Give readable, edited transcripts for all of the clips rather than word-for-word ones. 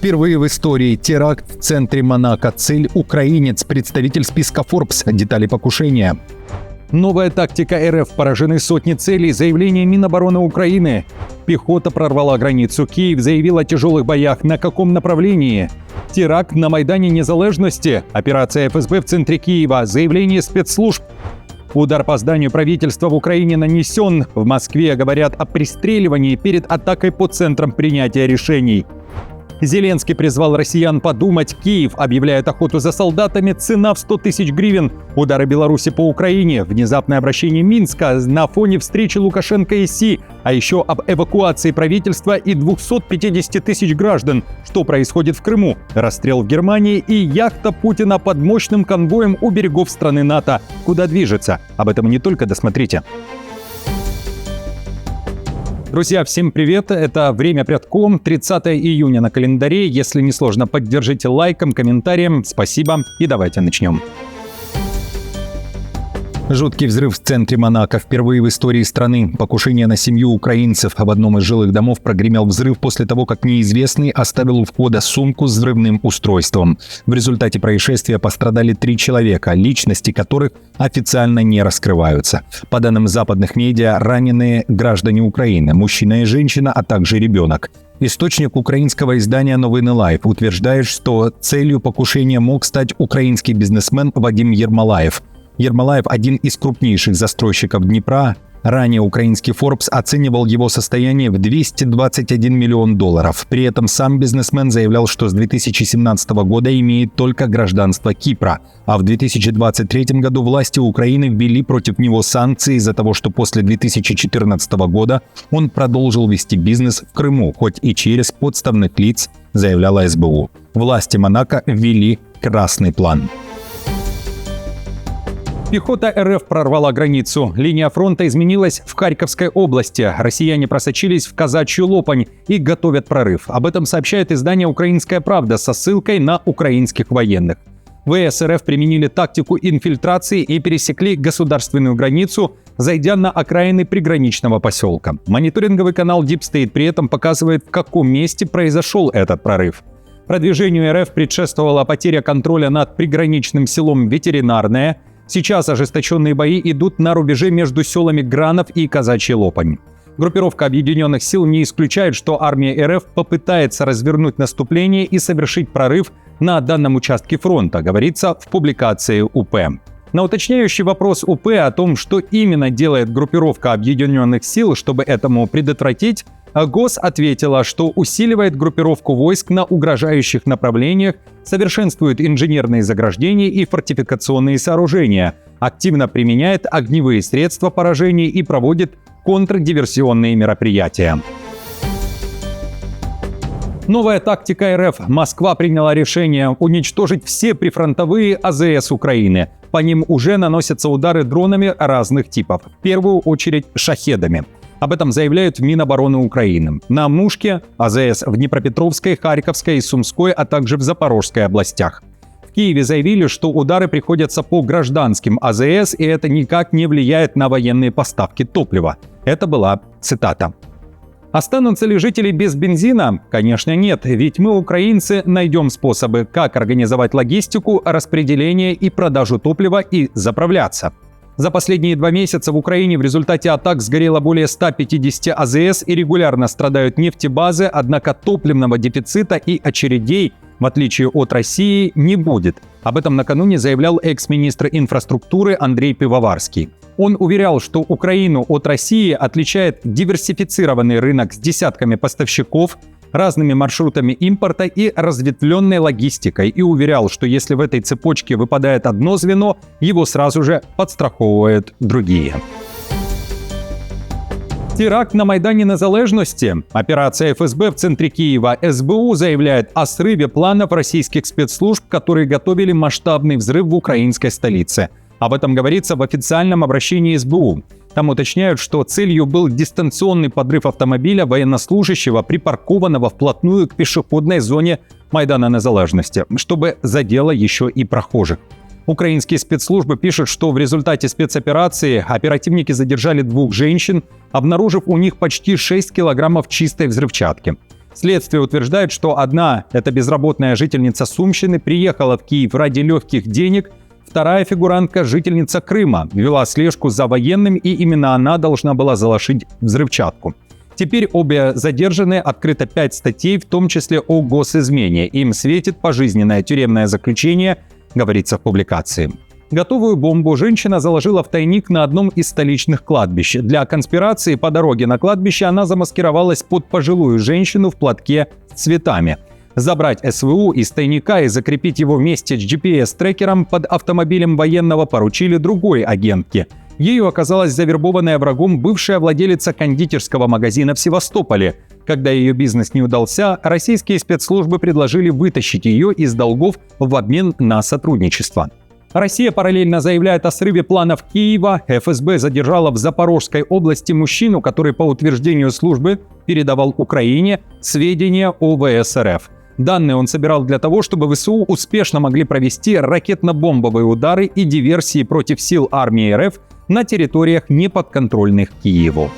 Впервые в истории теракт в центре Монако. Цель – украинец, представитель списка Forbes. Детали покушения. Новая тактика РФ. Поражены сотни целей. Заявление Минобороны Украины. Пехота прорвала границу. Киев заявил о тяжелых боях. На каком направлении? Теракт на Майдане Незалежности. Операция ФСБ в центре Киева. Заявление спецслужб. Удар по зданию правительства в Украине нанесен. В Москве говорят о пристреливании перед атакой по центрам принятия решений. Зеленский призвал россиян подумать. Киев объявляет охоту за солдатами. Цена в 100 тысяч гривен. Удары Беларуси по Украине. Внезапное обращение Минска на фоне встречи Лукашенко и Си. А еще об эвакуации правительства и 250 тысяч граждан. Что происходит в Крыму? Расстрел в Германии и яхта Путина под мощным конвоем у берегов страны НАТО. Куда движется? Об этом не только досмотрите. Друзья, всем привет! Это «Время Прядком», 30 июня на календаре. Если не сложно, поддержите лайком, комментарием. Спасибо и давайте начнем. Жуткий взрыв в центре Монако. Впервые в истории страны. Покушение на семью украинцев. В одном из жилых домов прогремел взрыв после того, как неизвестный оставил у входа сумку с взрывным устройством. В результате происшествия пострадали 3 человека, личности которых официально не раскрываются. По данным западных медиа, раненые граждане Украины, мужчина и женщина, а также ребенок. Источник украинского издания «Новини Лайв» утверждает, что целью покушения мог стать украинский бизнесмен Вадим Ермолаев. Ермолаев – один из крупнейших застройщиков Днепра. Ранее украинский Forbes оценивал его состояние в $221 миллион. При этом сам бизнесмен заявлял, что с 2017 года имеет только гражданство Кипра. А в 2023 году власти Украины ввели против него санкции из-за того, что после 2014 года он продолжил вести бизнес в Крыму, хоть и через подставных лиц, заявляла СБУ. Власти Монако ввели красный план. Пехота РФ прорвала границу. Линия фронта изменилась в Харьковской области. Россияне просочились в Казачью Лопань и готовят прорыв. Об этом сообщает издание «Украинская правда» со ссылкой на украинских военных. ВС РФ применили тактику инфильтрации и пересекли государственную границу, зайдя на окраины приграничного поселка. Мониторинговый канал Deep State при этом показывает, в каком месте произошел этот прорыв. Продвижению РФ предшествовала потеря контроля над приграничным селом Ветеринарное. Сейчас ожесточенные бои идут на рубеже между селами Гранов и Казачья Лопань. Группировка объединенных сил не исключает, что армия РФ попытается развернуть наступление и совершить прорыв на данном участке фронта, говорится в публикации УП. На уточняющий вопрос УП о том, что именно делает группировка объединенных сил, чтобы этому предотвратить, ГОС ответила, что усиливает группировку войск на угрожающих направлениях, совершенствует инженерные заграждения и фортификационные сооружения, активно применяет огневые средства поражения и проводит контрдиверсионные мероприятия. Новая тактика РФ. Москва приняла решение уничтожить все прифронтовые АЗС Украины. По ним уже наносятся удары дронами разных типов, в первую очередь шахедами. Об этом заявляют в Минобороны Украины. На Амнушке, АЗС в Днепропетровской, Харьковской и Сумской, а также в Запорожской областях. В Киеве заявили, что удары приходятся по гражданским АЗС, и это никак не влияет на военные поставки топлива. Это была цитата. Останутся ли жители без бензина? Конечно, нет, ведь мы, украинцы, найдем способы, как организовать логистику, распределение и продажу топлива и заправляться. За последние 2 месяца в Украине в результате атак сгорело более 150 АЗС и регулярно страдают нефтебазы, однако топливного дефицита и очередей, в отличие от России, не будет. Об этом накануне заявлял экс-министр инфраструктуры Андрей Пивоварский. Он уверял, что Украину от России отличает диверсифицированный рынок с десятками поставщиков, разными маршрутами импорта и разветвленной логистикой, и уверял, что если в этой цепочке выпадает одно звено, его сразу же подстраховывают другие. Теракт на Майдане Незалежности. Операция ФСБ в центре Киева. СБУ заявляет о срыве планов российских спецслужб, которые готовили масштабный взрыв в украинской столице. Об этом говорится в официальном обращении СБУ. Там уточняют, что целью был дистанционный подрыв автомобиля военнослужащего, припаркованного вплотную к пешеходной зоне Майдана Незалежности, чтобы задело еще и прохожих. Украинские спецслужбы пишут, что в результате спецоперации оперативники задержали 2 женщин, обнаружив у них почти 6 килограммов чистой взрывчатки. Следствие утверждает, что одна, эта безработная жительница Сумщины, приехала в Киев ради легких денег, вторая фигурантка, жительница Крыма, вела слежку за военным, и именно она должна была заложить взрывчатку. Теперь обе задержанные, открыто 5 статей, в том числе о госизмене. Им светит пожизненное тюремное заключение, говорится в публикации. Готовую бомбу женщина заложила в тайник на одном из столичных кладбищ. Для конспирации по дороге на кладбище она замаскировалась под пожилую женщину в платке с цветами. Забрать СВУ из тайника и закрепить его вместе с GPS-трекером под автомобилем военного поручили другой агентке. Ею оказалась завербованная врагом бывшая владелица кондитерского магазина в Севастополе. Когда ее бизнес не удался, российские спецслужбы предложили вытащить ее из долгов в обмен на сотрудничество. Россия параллельно заявляет о срыве планов Киева. ФСБ задержала в Запорожской области мужчину, который по утверждению службы передавал Украине сведения о ВС РФ. Данные он собирал для того, чтобы ВСУ успешно могли провести ракетно-бомбовые удары и диверсии против сил армии РФ на территориях, неподконтрольных Киеву.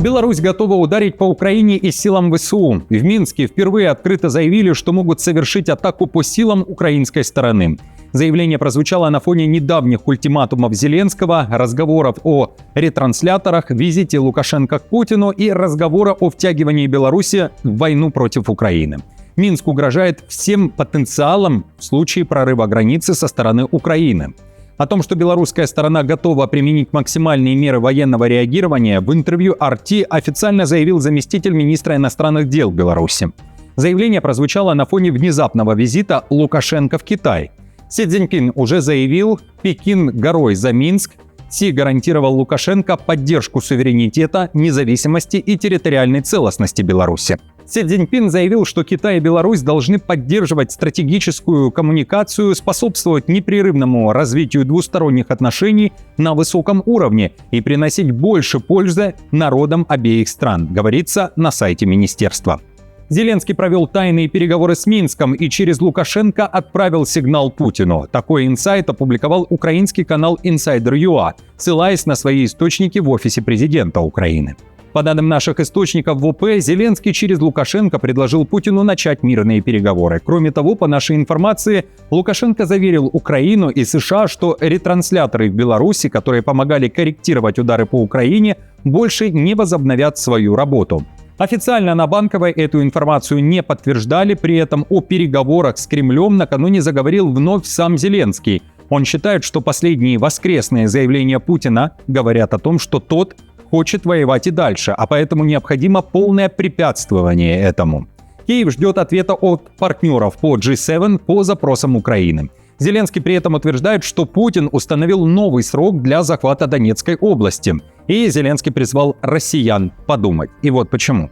Беларусь готова ударить по Украине и силам ВСУ. В Минске впервые открыто заявили, что могут совершить атаку по силам украинской стороны. Заявление прозвучало на фоне недавних ультиматумов Зеленского, разговоров о ретрансляторах, визите Лукашенко к Путину и разговора о втягивании Беларуси в войну против Украины. Минск угрожает всем потенциалом в случае прорыва границы со стороны Украины. О том, что белорусская сторона готова применить максимальные меры военного реагирования, в интервью RT официально заявил заместитель министра иностранных дел Беларуси. Заявление прозвучало на фоне внезапного визита Лукашенко в Китай. Си Цзиньпин уже заявил, Пекин горой за Минск. Си гарантировал Лукашенко поддержку суверенитета, независимости и территориальной целостности Беларуси. Си Цзиньпин заявил, что Китай и Беларусь должны поддерживать стратегическую коммуникацию, способствовать непрерывному развитию двусторонних отношений на высоком уровне и приносить больше пользы народам обеих стран, говорится на сайте министерства. Зеленский провел тайные переговоры с Минском и через Лукашенко отправил сигнал Путину. Такой инсайт опубликовал украинский канал Insider.ua, ссылаясь на свои источники в офисе президента Украины. По данным наших источников в ОП, Зеленский через Лукашенко предложил Путину начать мирные переговоры. Кроме того, по нашей информации, Лукашенко заверил Украину и США, что ретрансляторы в Беларуси, которые помогали корректировать удары по Украине, больше не возобновят свою работу. Официально на Банковой эту информацию не подтверждали, при этом о переговорах с Кремлем накануне заговорил вновь сам Зеленский. Он считает, что последние воскресные заявления Путина говорят о том, что тот хочет воевать и дальше, а поэтому необходимо полное препятствование этому. Киев ждет ответа от партнеров по G7 по запросам Украины. Зеленский при этом утверждает, что Путин установил новый срок для захвата Донецкой области. И Зеленский призвал россиян подумать. И вот почему.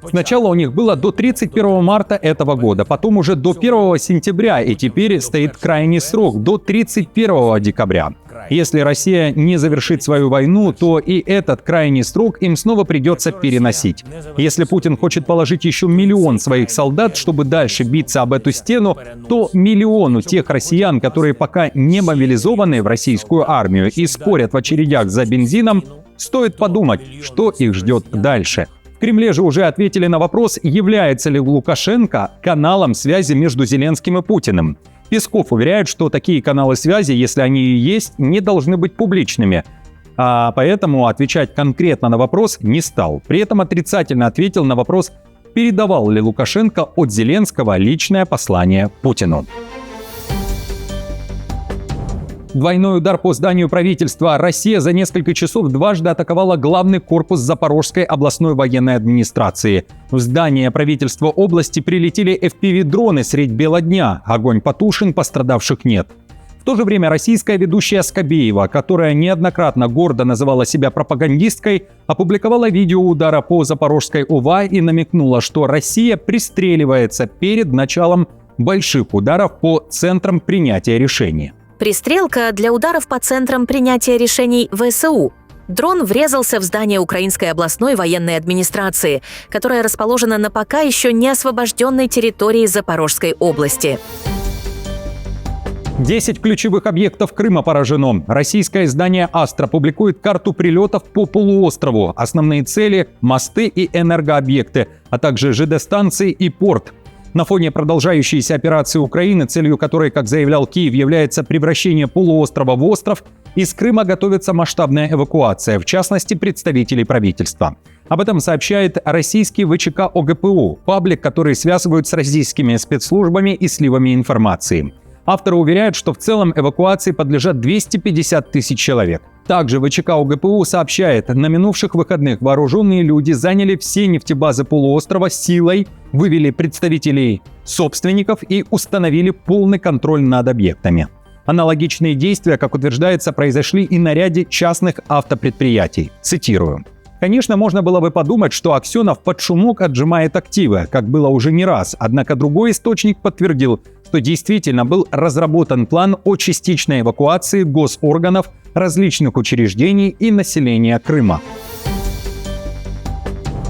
Сначала у них было до 31 марта этого года, потом уже до 1 сентября, и теперь стоит крайний срок до 31 декабря. Если Россия не завершит свою войну, то и этот крайний срок им снова придется переносить. Если Путин хочет положить еще 1 миллион своих солдат, чтобы дальше биться об эту стену, то 1 миллиону тех россиян, которые пока не мобилизованы в российскую армию и спорят в очередях за бензином, стоит подумать, что их ждет дальше. В Кремле же уже ответили на вопрос, является ли Лукашенко каналом связи между Зеленским и Путиным. Песков уверяет, что такие каналы связи, если они и есть, не должны быть публичными. А поэтому отвечать конкретно на вопрос не стал. При этом отрицательно ответил на вопрос, передавал ли Лукашенко от Зеленского личное послание Путину. Двойной удар по зданию правительства. Россия за несколько часов дважды атаковала главный корпус Запорожской областной военной администрации. В здание правительства области прилетели FPV-дроны средь бела дня. Огонь потушен, пострадавших нет. В то же время российская ведущая Скобеева, которая неоднократно гордо называла себя пропагандисткой, опубликовала видео удара по Запорожской ОВА и намекнула, что Россия пристреливается перед началом больших ударов по центрам принятия решений. Пристрелка для ударов по центрам принятия решений ВСУ. Дрон врезался в здание Украинской областной военной администрации, которая расположена на пока еще не освобожденной территории Запорожской области. 10 ключевых объектов Крыма поражено. Российское издание «Астра» публикует карту прилетов по полуострову. Основные цели – мосты и энергообъекты, а также ЖД-станции и порт. На фоне продолжающейся операции Украины, целью которой, как заявлял Киев, является превращение полуострова в остров, из Крыма готовится масштабная эвакуация, в частности, представителей правительства. Об этом сообщает российский ВЧК ОГПУ, паблик, который связывают с российскими спецслужбами и сливами информации. Авторы уверяют, что в целом эвакуации подлежат 250 тысяч человек. Также ВЧК ОГПУ сообщает, на минувших выходных вооруженные люди заняли все нефтебазы полуострова силой, вывели представителей собственников и установили полный контроль над объектами. Аналогичные действия, как утверждается, произошли и на ряде частных автопредприятий. Цитирую. Конечно, можно было бы подумать, что Аксенов под шумок отжимает активы, как было уже не раз, однако другой источник подтвердил, что действительно был разработан план о частичной эвакуации госорганов, различных учреждений и населения Крыма.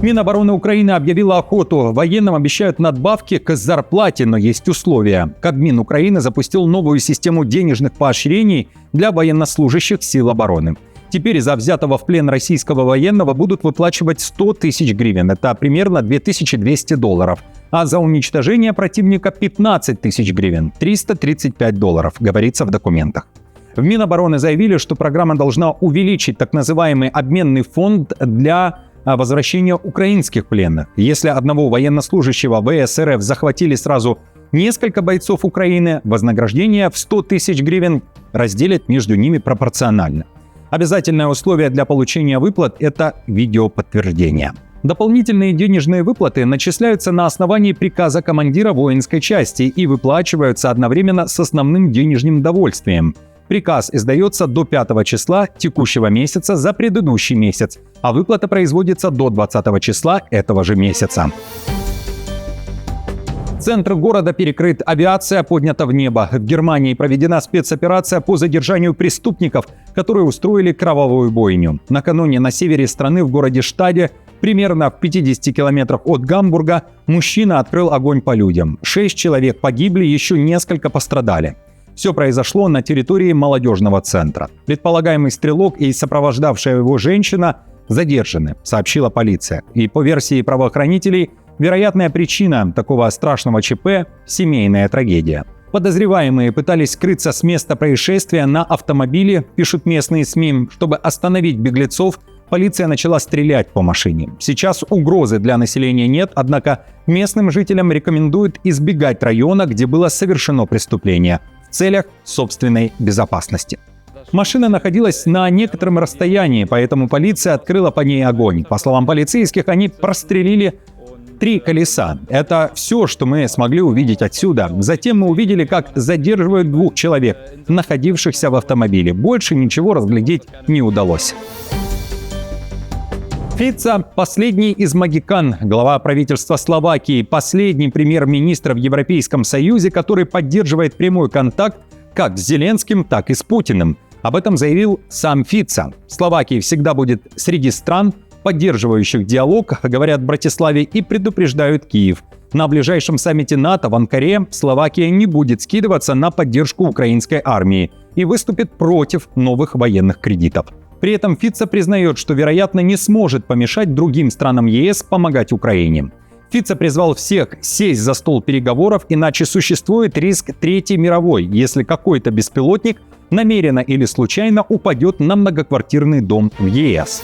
Минобороны Украины объявила охоту. Военным обещают надбавки к зарплате, но есть условия. Кабмин Украины запустил новую систему денежных поощрений для военнослужащих сил обороны. Теперь за взятого в плен российского военного будут выплачивать 100 тысяч гривен, это примерно $2200, а за уничтожение противника 15 тысяч гривен, $335, говорится в документах. В Минобороны заявили, что программа должна увеличить так называемый обменный фонд для возвращения украинских пленных. Если одного военнослужащего ВС РФ захватили сразу несколько бойцов Украины, вознаграждение в 100 тысяч гривен разделят между ними пропорционально. Обязательное условие для получения выплат – это видеоподтверждение. Дополнительные денежные выплаты начисляются на основании приказа командира воинской части и выплачиваются одновременно с основным денежным довольствием. Приказ издается до 5 числа текущего месяца за предыдущий месяц, а выплата производится до 20 числа этого же месяца. Центр города перекрыт, авиация поднята в небо. В Германии проведена спецоперация по задержанию преступников, которые устроили кровавую бойню. Накануне на севере страны в городе Штаде, примерно в 50 километрах от Гамбурга, мужчина открыл огонь по людям. 6 человек погибли, еще несколько пострадали. Все произошло на территории молодежного центра. Предполагаемый стрелок и сопровождавшая его женщина задержаны, сообщила полиция. И по версии правоохранителей, вероятная причина такого страшного ЧП – семейная трагедия. Подозреваемые пытались скрыться с места происшествия на автомобиле, пишут местные СМИ. Чтобы остановить беглецов, полиция начала стрелять по машине. Сейчас угрозы для населения нет, однако местным жителям рекомендуют избегать района, где было совершено преступление, в целях собственной безопасности. Машина находилась на некотором расстоянии, поэтому полиция открыла по ней огонь. По словам полицейских, они прострелили 3 колеса. Это все, что мы смогли увидеть отсюда. Затем мы увидели, как задерживают 2 человек, находившихся в автомобиле. Больше ничего разглядеть не удалось. Фица – последний из могикан, глава правительства Словакии, последний премьер-министр в Европейском Союзе, который поддерживает прямой контакт как с Зеленским, так и с Путиным. Об этом заявил сам Фица. Словакия всегда будет среди стран, поддерживающих диалог, говорят в Братиславе, и предупреждают Киев. На ближайшем саммите НАТО в Анкаре Словакия не будет скидываться на поддержку украинской армии и выступит против новых военных кредитов. При этом Фица признает, что, вероятно, не сможет помешать другим странам ЕС помогать Украине. Фица призвал всех сесть за стол переговоров, иначе существует риск Третьей мировой, если какой-то беспилотник намеренно или случайно упадет на многоквартирный дом в ЕС.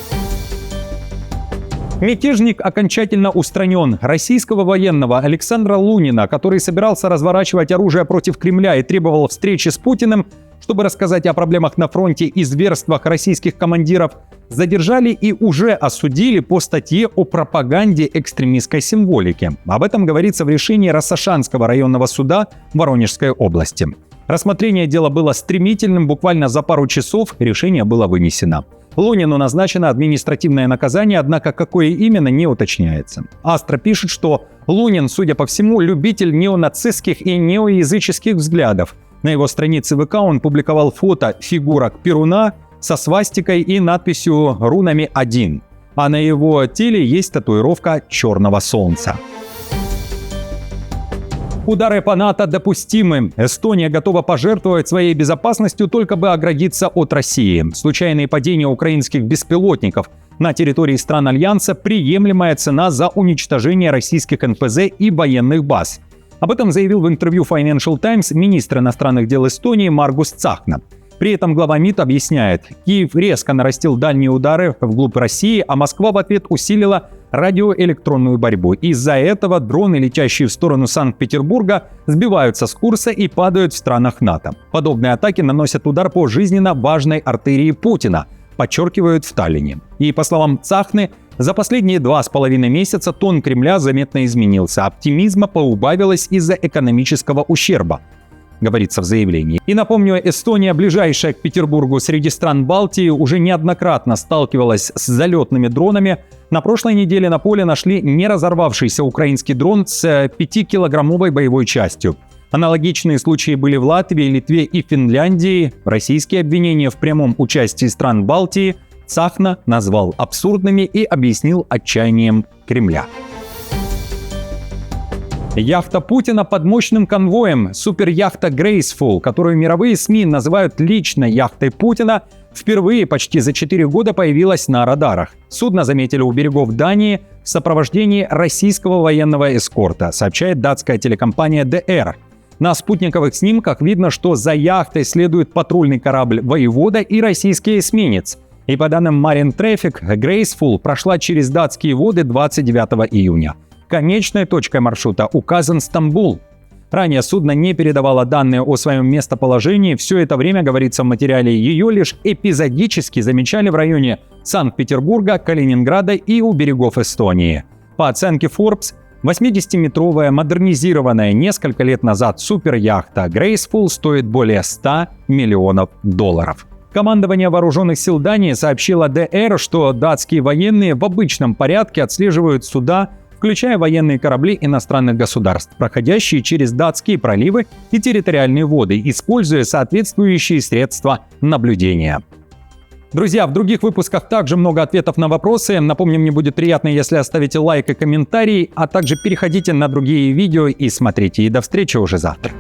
Мятежник окончательно устранен. Российского военного Александра Лунина, который собирался разворачивать оружие против Кремля и требовал встречи с Путиным, чтобы рассказать о проблемах на фронте и зверствах российских командиров, задержали и уже осудили по статье о пропаганде экстремистской символики. Об этом говорится в решении Рассашанского районного суда Воронежской области. Рассмотрение дела было стремительным, буквально за пару часов решение было вынесено. Лунину назначено административное наказание, однако какое именно не уточняется. Астра пишет, что Лунин, судя по всему, любитель неонацистских и неоязыческих взглядов. На его странице ВК он публиковал фото фигурок Перуна со свастикой и надписью рунами 1, а на его теле есть татуировка черного солнца. Удары по НАТО допустимы. Эстония готова пожертвовать своей безопасностью, только бы оградиться от России. Случайные падения украинских беспилотников на территории стран Альянса – приемлемая цена за уничтожение российских НПЗ и военных баз. Об этом заявил в интервью Financial Times министр иностранных дел Эстонии Маргус Цахна. При этом глава МИД объясняет, Киев резко нарастил дальние удары вглубь России, а Москва в ответ усилила радиоэлектронную борьбу. Из-за этого дроны, летящие в сторону Санкт-Петербурга, сбиваются с курса и падают в странах НАТО. Подобные атаки наносят удар по жизненно важной артерии Путина, подчеркивают в Таллине. И по словам Цахны, за последние 2,5 месяца тон Кремля заметно изменился. Оптимизма поубавилось из-за экономического ущерба, говорится в заявлении. И напомню, Эстония, ближайшая к Петербургу среди стран Балтии, уже неоднократно сталкивалась с залетными дронами. На прошлой неделе на поле нашли не разорвавшийся украинский дрон с 5-килограммовой боевой частью. Аналогичные случаи были в Латвии, Литве и Финляндии. Российские обвинения в прямом участии стран Балтии Цахна назвал абсурдными и объяснил отчаянием Кремля. Яхта Путина под мощным конвоем. Суперяхта Graceful, которую мировые СМИ называют личной яхтой Путина, впервые почти за 4 года появилась на радарах. Судно заметили у берегов Дании в сопровождении российского военного эскорта, сообщает датская телекомпания DR. На спутниковых снимках видно, что за яхтой следует патрульный корабль «Воевода» и российский эсминец. И по данным Marine Traffic, Graceful прошла через датские воды 29 июня. Конечной точкой маршрута указан Стамбул. Ранее судно не передавало данные о своем местоположении. Все это время, говорится в материале, ее лишь эпизодически замечали в районе Санкт-Петербурга, Калининграда и у берегов Эстонии. По оценке Forbes, 80-метровая, модернизированная несколько лет назад суперяхта Graceful стоит более $100 миллионов. Командование вооруженных сил Дании сообщило DR, что датские военные в обычном порядке отслеживают суда, включая военные корабли иностранных государств, проходящие через датские проливы и территориальные воды, используя соответствующие средства наблюдения. Друзья, в других выпусках также много ответов на вопросы. Напомню, мне будет приятно, если оставите лайк и комментарий, а также переходите на другие видео и смотрите. И до встречи уже завтра.